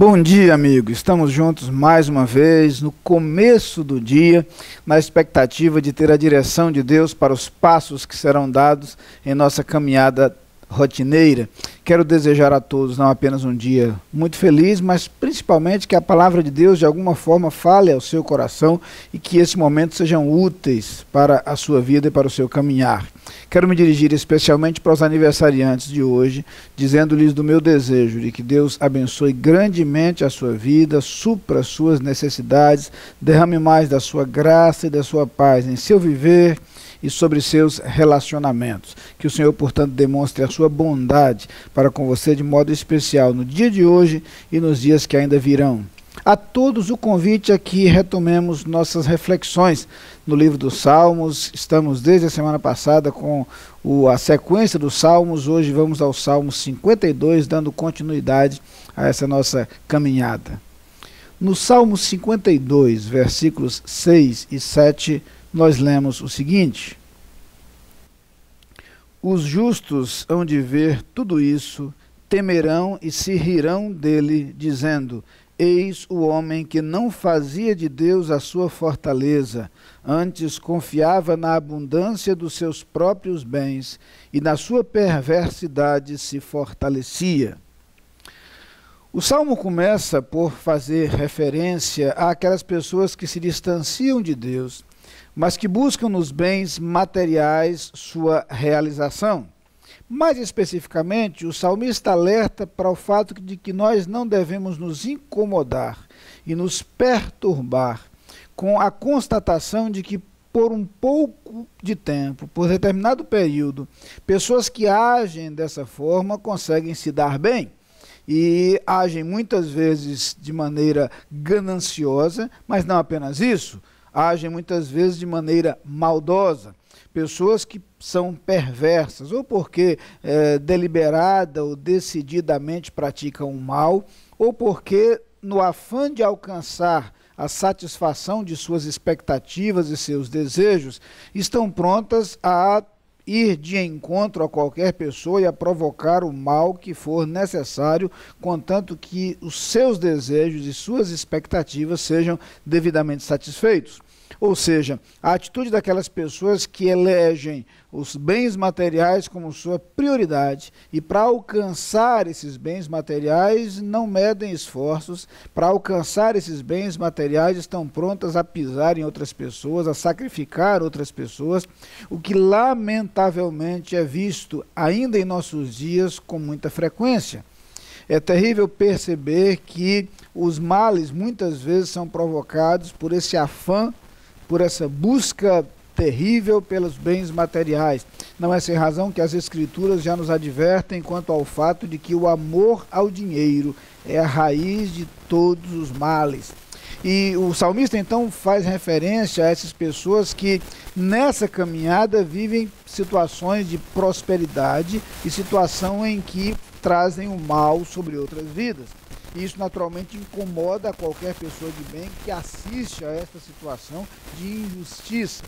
Bom dia, amigo. Estamos juntos mais uma vez, no começo do dia, na expectativa de ter a direção de Deus para os passos que serão dados em nossa caminhada rotineira. Quero desejar a todos não apenas um dia muito feliz, mas principalmente que a palavra de Deus de alguma forma fale ao seu coração e que esses momentos sejam úteis para a sua vida e para o seu caminhar. Quero me dirigir especialmente para os aniversariantes de hoje, dizendo-lhes do meu desejo de que Deus abençoe grandemente a sua vida, supra as suas necessidades, derrame mais da sua graça e da sua paz em seu viver e sobre seus relacionamentos. Que o Senhor, portanto, demonstre a sua bondade para com você de modo especial no dia de hoje e nos dias que ainda virão. A todos o convite a que retomemos nossas reflexões no livro dos Salmos. Estamos desde a semana passada com a sequência dos Salmos. Hoje vamos ao Salmo 52, dando continuidade a essa nossa caminhada. No Salmo 52, versículos 6 e 7, nós lemos o seguinte: os justos hão de ver tudo isso, temerão e se rirão dele, dizendo: eis o homem que não fazia de Deus a sua fortaleza, antes confiava na abundância dos seus próprios bens, e na sua perversidade se fortalecia. O Salmo começa por fazer referência àquelas pessoas que se distanciam de Deus, mas que buscam nos bens materiais sua realização. Mais especificamente, o salmista alerta para o fato de que nós não devemos nos incomodar e nos perturbar com a constatação de que por um pouco de tempo, por determinado período, pessoas que agem dessa forma conseguem se dar bem e agem muitas vezes de maneira gananciosa, mas não apenas isso, agem muitas vezes de maneira maldosa. Pessoas que são perversas, ou porque deliberada ou decididamente praticam o mal, ou porque no afã de alcançar a satisfação de suas expectativas e seus desejos, estão prontas a ir de encontro a qualquer pessoa e a provocar o mal que for necessário, contanto que os seus desejos e suas expectativas sejam devidamente satisfeitos. Ou seja, a atitude daquelas pessoas que elegem os bens materiais como sua prioridade e para alcançar esses bens materiais não medem esforços, para alcançar esses bens materiais estão prontas a pisar em outras pessoas, a sacrificar outras pessoas, o que lamentavelmente é visto ainda em nossos dias com muita frequência. É terrível perceber que os males muitas vezes são provocados por esse afã, por essa busca terrível pelos bens materiais. Não é sem razão que as Escrituras já nos advertem quanto ao fato de que o amor ao dinheiro é a raiz de todos os males. E o salmista então faz referência a essas pessoas que nessa caminhada vivem situações de prosperidade e situação em que trazem o mal sobre outras vidas. E isso naturalmente incomoda qualquer pessoa de bem que assiste a esta situação de injustiça.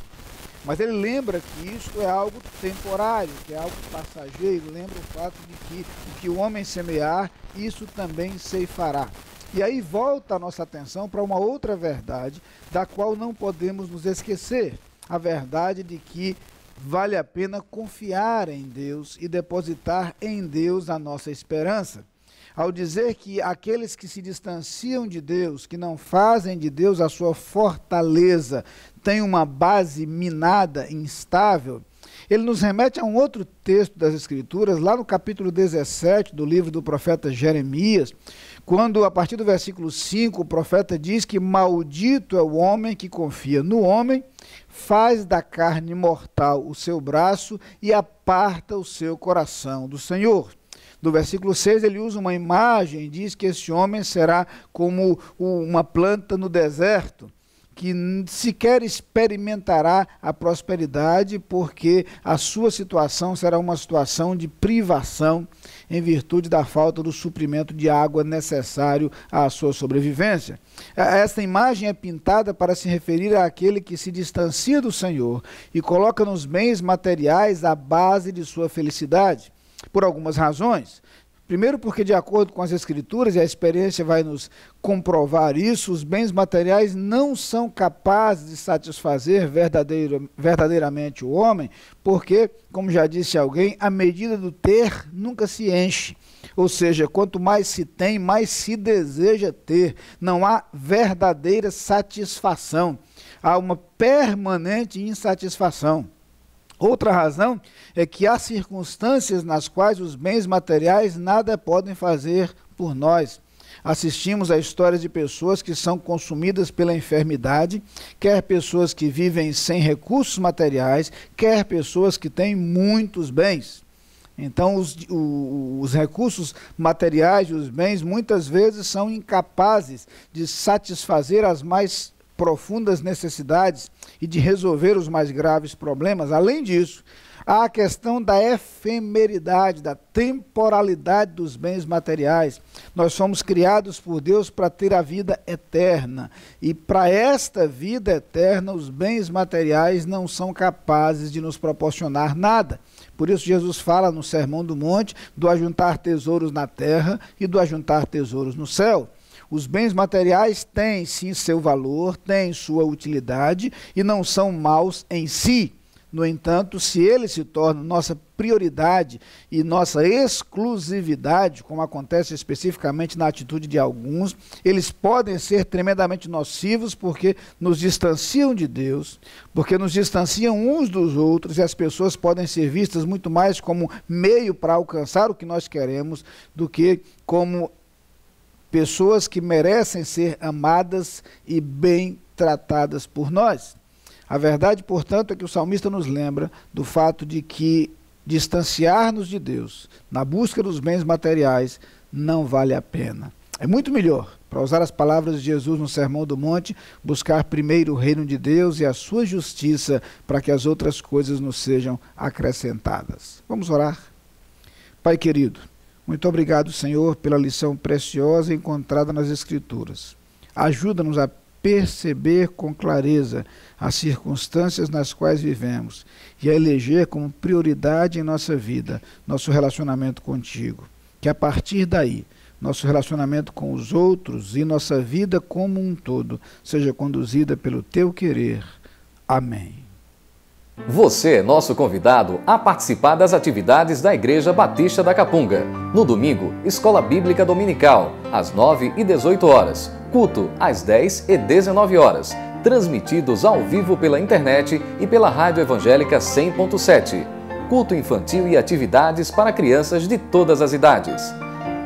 Mas ele lembra que isso é algo temporário, que é algo passageiro, lembra o fato de que o que o homem semear, isso também ceifará. E aí volta a nossa atenção para uma outra verdade, da qual não podemos nos esquecer, a verdade de que vale a pena confiar em Deus e depositar em Deus a nossa esperança. Ao dizer que aqueles que se distanciam de Deus, que não fazem de Deus a sua fortaleza, têm uma base minada, instável, ele nos remete a um outro texto das Escrituras, lá no capítulo 17 do livro do profeta Jeremias, quando, a partir do versículo 5, o profeta diz que maldito é o homem que confia no homem, faz da carne mortal o seu braço e aparta o seu coração do Senhor. Do versículo 6 ele usa uma imagem, diz que esse homem será como uma planta no deserto, que sequer experimentará a prosperidade, porque a sua situação será uma situação de privação, em virtude da falta do suprimento de água necessário à sua sobrevivência. Esta imagem é pintada para se referir àquele que se distancia do Senhor e coloca nos bens materiais a base de sua felicidade, por algumas razões. Primeiro porque, de acordo com as Escrituras, e a experiência vai nos comprovar isso, os bens materiais não são capazes de satisfazer verdadeiramente o homem, porque, como já disse alguém, a medida do ter nunca se enche. Ou seja, quanto mais se tem, mais se deseja ter. Não há verdadeira satisfação. Há uma permanente insatisfação. Outra razão é que há circunstâncias nas quais os bens materiais nada podem fazer por nós. Assistimos a histórias de pessoas que são consumidas pela enfermidade, quer pessoas que vivem sem recursos materiais, quer pessoas que têm muitos bens. Então, os recursos materiais e os bens muitas vezes são incapazes de satisfazer as mais profundas necessidades e de resolver os mais graves problemas. Além disso, há a questão da efemeridade, da temporalidade dos bens materiais. Nós somos criados por Deus para ter a vida eterna. E para esta vida eterna, os bens materiais não são capazes de nos proporcionar nada. Por isso Jesus fala no Sermão do Monte do ajuntar tesouros na terra e do ajuntar tesouros no céu. Os bens materiais têm sim seu valor, têm sua utilidade e não são maus em si. No entanto, se eles se tornam nossa prioridade e nossa exclusividade, como acontece especificamente na atitude de alguns, eles podem ser tremendamente nocivos porque nos distanciam de Deus, porque nos distanciam uns dos outros e as pessoas podem ser vistas muito mais como meio para alcançar o que nós queremos do que como pessoas que merecem ser amadas e bem tratadas por nós. A verdade, portanto, é que o salmista nos lembra do fato de que distanciar-nos de Deus na busca dos bens materiais não vale a pena. É muito melhor, para usar as palavras de Jesus no Sermão do Monte, buscar primeiro o reino de Deus e a sua justiça para que as outras coisas nos sejam acrescentadas. Vamos orar? Pai querido, muito obrigado, Senhor, pela lição preciosa encontrada nas Escrituras. Ajuda-nos a perceber com clareza as circunstâncias nas quais vivemos e a eleger como prioridade em nossa vida nosso relacionamento contigo. Que a partir daí, nosso relacionamento com os outros e nossa vida como um todo seja conduzida pelo teu querer. Amém. Você é nosso convidado a participar das atividades da Igreja Batista da Capunga. No domingo, Escola Bíblica Dominical, às 9 e 18 horas. Culto, às 10 e 19 horas. Transmitidos ao vivo pela internet e pela Rádio Evangélica 100.7. Culto infantil e atividades para crianças de todas as idades.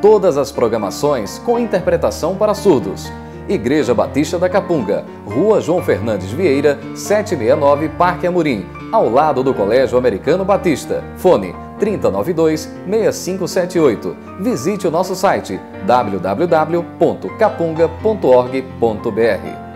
Todas as programações com interpretação para surdos. Igreja Batista da Capunga, Rua João Fernandes Vieira, 769, Parque Amorim, ao lado do Colégio Americano Batista. Fone 3092-6578. Visite o nosso site www.capunga.org.br.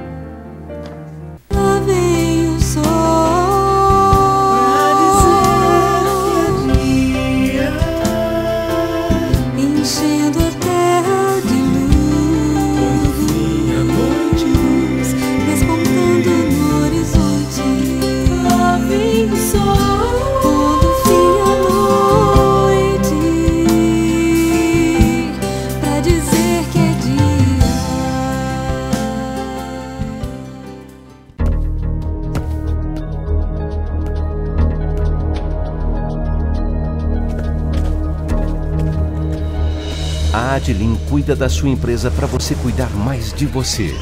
A Adlim cuida da sua empresa para você cuidar mais de você.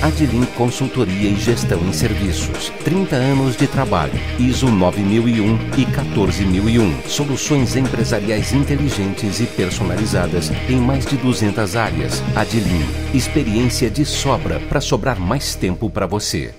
Adlim Consultoria e Gestão em Serviços. 30 anos de trabalho. ISO 9001 e 14001. Soluções empresariais inteligentes e personalizadas em mais de 200 áreas. Adlim. Experiência de sobra para sobrar mais tempo para você.